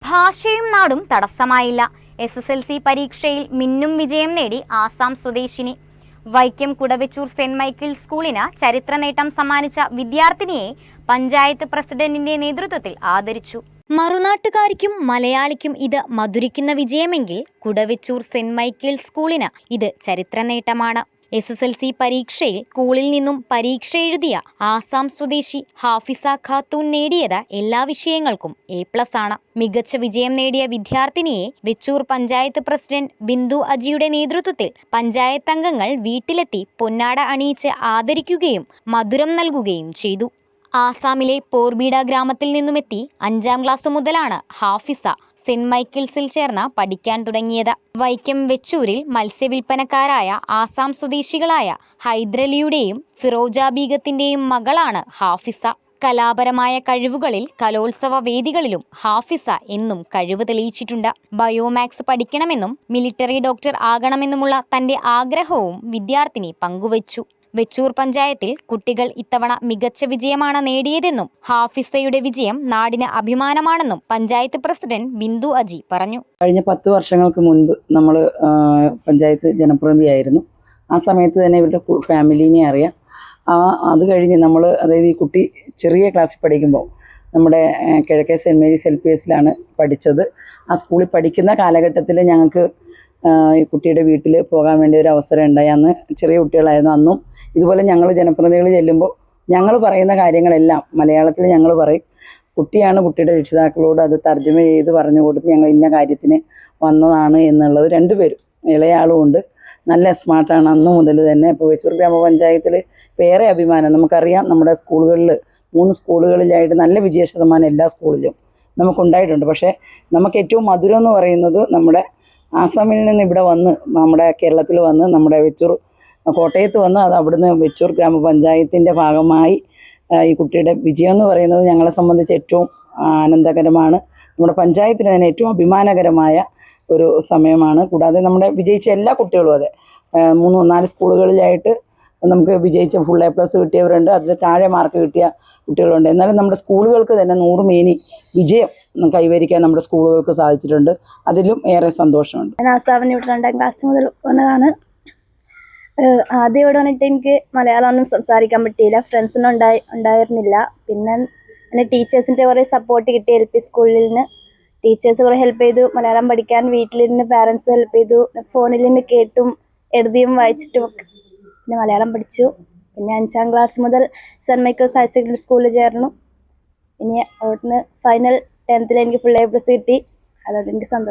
ഭാഷയും നാടും തടസ്സമായില്ല. SSLC പരീക്ഷയിൽ മിന്നും വിജയം നേടി ആസാം സ്വദേശിനി. വൈക്കം കുടവെച്ചൂർ സെന്റ് മൈക്കിൾസ് സ്കൂളിന് ചരിത്ര നേട്ടം സമ്മാനിച്ച വിദ്യാർത്ഥിനിയെ പഞ്ചായത്ത് പ്രസിഡന്റിന്റെ നേതൃത്വത്തിൽ ആദരിച്ചു. മറുനാട്ടുകാർക്കും മലയാളിക്കും ഇത് മധുരിക്കുന്ന വിജയമെങ്കിൽ കുടവെച്ചൂർ സെന്റ് മൈക്കിൾസ് സ്കൂളിന് ഇത് ചരിത്ര നേട്ടമാണ്. SSLC പരീക്ഷയിൽ സ്കൂളിൽ നിന്നും പരീക്ഷ എഴുതിയ ആസാം സ്വദേശി ഹാഫിസ ഖാത്തൂൻ നേടിയത് എല്ലാ വിഷയങ്ങൾക്കും A+ ആണ്. മികച്ച വിജയം നേടിയ വിദ്യാർത്ഥിനിയെ വെച്ചൂർ പഞ്ചായത്ത് പ്രസിഡന്റ് ബിന്ദു അജിയുടെ നേതൃത്വത്തിൽ പഞ്ചായത്ത് അംഗങ്ങൾ വീട്ടിലെത്തി പൊന്നാട അണിയിച്ച് ആദരിക്കുകയും മധുരം നൽകുകയും ചെയ്തു. ആസാമിലെ പോർബീഡ ഗ്രാമത്തിൽ നിന്നുമെത്തി 5ാം ക്ലാസ് മുതലാണ് ഹാഫിസ സെന്റ് മൈക്കിൾസിൽ ചേർന്ന് പഠിക്കാൻ തുടങ്ങിയത്. വൈക്കം വെച്ചൂരിൽ മത്സ്യവില്പനക്കാരായ ആസാം സ്വദേശികളായ ഹൈദരലിയുടെയും ഫിറോജ ബീഗത്തിന്റെയും മകളാണ് ഹാഫിസ. കലാപരമായ കഴിവുകളിൽ കലോത്സവ വേദികളിലും ഹാഫിസ എന്നും കഴിവ് തെളിയിച്ചിട്ടുണ്ട്. ബയോമാക്സ് പഠിക്കണമെന്നും മിലിറ്ററി ഡോക്ടർ ആകണമെന്നുമുള്ള തന്റെ ആഗ്രഹവും വിദ്യാർത്ഥിനി പങ്കുവച്ചു. വെച്ചൂർ പഞ്ചായത്തിൽ കുട്ടികൾ ഇത്തവണ മികച്ച വിജയമാണ് നേടിയതെന്നും ഹാഫിസയുടെ വിജയം നാടിന് അഭിമാനമാണെന്നും പഞ്ചായത്ത് പ്രസിഡന്റ് ബിന്ദു അജി പറഞ്ഞു. കഴിഞ്ഞ 10 വർഷങ്ങൾക്ക് മുൻപ് നമ്മൾ പഞ്ചായത്ത് ജനപ്രതിനിധിയായിരുന്നു. ആ സമയത്ത് തന്നെ ഇവരുടെ ഫാമിലീനെ അറിയാം. അത് കഴിഞ്ഞ് നമ്മൾ, അതായത് ഈ കുട്ടി ചെറിയ ക്ലാസ്സിൽ പഠിക്കുമ്പോൾ നമ്മുടെ കിഴക്കേ സെൻറ്റ് മേരീസ് LPSലാണ് പഠിച്ചത്. ആ സ്കൂളിൽ പഠിക്കുന്ന കാലഘട്ടത്തിൽ ഞങ്ങൾക്ക് ഈ കുട്ടിയുടെ വീട്ടിൽ പോകാൻ വേണ്ടി ഒരു അവസരം ഉണ്ടായി. അന്ന് ചെറിയ കുട്ടികളായിരുന്നു. അന്നും ഇതുപോലെ ഞങ്ങൾ ജനപ്രതിനിധികൾ ചെല്ലുമ്പോൾ ഞങ്ങൾ പറയുന്ന കാര്യങ്ങളെല്ലാം മലയാളത്തിൽ ഞങ്ങൾ പറയും. കുട്ടിയാണ് കുട്ടിയുടെ രക്ഷിതാക്കളോട് അത് തർജ്ജമ ചെയ്ത് പറഞ്ഞു കൊടുത്ത് ഞങ്ങൾ ഇന്ന കാര്യത്തിന് വന്നതാണ് എന്നുള്ളത്. രണ്ടുപേരും, ഇളയാളും ഉണ്ട്, നല്ല സ്മാർട്ടാണ്. അന്ന് മുതൽ തന്നെ ഇപ്പോൾ വെച്ചൂർ ഗ്രാമപഞ്ചായത്തിൽ വേറെ അഭിമാനം. നമുക്കറിയാം, നമ്മുടെ സ്കൂളുകളിൽ 3 സ്കൂളുകളിലായിട്ട് നല്ല വിജയശതമാനം എല്ലാ സ്കൂളിലും നമുക്കുണ്ടായിട്ടുണ്ട്. പക്ഷേ നമുക്ക് ഏറ്റവും മധുരം എന്ന് പറയുന്നത് നമ്മുടെ ആസാമിൽ നിന്ന് ഇവിടെ വന്ന്, നമ്മുടെ കേരളത്തിൽ വന്ന്, നമ്മുടെ വെച്ചൂർ കോട്ടയത്ത് വന്ന്, അത് അവിടുന്ന് വെച്ചൂർ ഗ്രാമപഞ്ചായത്തിൻ്റെ ഭാഗമായി ഈ കുട്ടിയുടെ വിജയം എന്ന് പറയുന്നത് ഞങ്ങളെ സംബന്ധിച്ച് ഏറ്റവും ആനന്ദകരമാണ്. നമ്മുടെ പഞ്ചായത്തിന് തന്നെ ഏറ്റവും അഭിമാനകരമായ ഒരു സമയമാണ്. കൂടാതെ നമ്മുടെ വിജയിച്ച എല്ലാ കുട്ടികളും അതെ 3-4 സ്കൂളുകളിലായിട്ട് നമുക്ക് വിജയിച്ച ഫുൾ A+ കിട്ടിയവരുണ്ട്. അതിൽ താഴെ മാർക്ക് കിട്ടിയ കുട്ടികളുണ്ട്. എന്നാലും നമ്മുടെ സ്കൂളുകൾക്ക് തന്നെ 100 മേനി വിജയം കൈവരിക്കാൻ നമ്മുടെ സ്കൂളുകൾക്ക് സാധിച്ചിട്ടുണ്ട്. അതിലും ഏറെ സന്തോഷമുണ്ട്. ഞാൻ ആസാമിന് ഇവിടെ 2ാം ക്ലാസ് മുതൽ വന്നതാണ്. ആദ്യം ഇവിടെ വന്നിട്ട് എനിക്ക് മലയാളം ഒന്നും സംസാരിക്കാൻ പറ്റിയില്ല. ഫ്രണ്ട്സൊന്നും ഉണ്ടായിരുന്നില്ല. പിന്നെ എൻ്റെ ടീച്ചേഴ്സിൻ്റെ കുറേ സപ്പോർട്ട് കിട്ടി. LP സ്കൂളിൽ നിന്ന് ടീച്ചേഴ്സ് കുറേ ഹെൽപ്പ് ചെയ്തു. മലയാളം പഠിക്കാൻ വീട്ടിലിരുന്ന് പാരൻസ് ഹെൽപ്പ് ചെയ്തു. ഫോണിൽ നിന്ന് കേട്ടും എഴുതിയും വായിച്ചിട്ടും പിന്നെ മലയാളം പഠിച്ചു. പിന്നെ 5ാം ക്ലാസ് മുതൽ സെൻറ്റ് മൈക്കിൾസ് ഹയർ സെക്കൻഡറി സ്കൂളിൽ ചേർന്നു. ഇനി അവിടുന്ന് ഫൈനൽ 10th എനിക്ക് ഫുൾ A+ കിട്ടി. അതുകൊണ്ട് എനിക്ക് സന്തോഷം.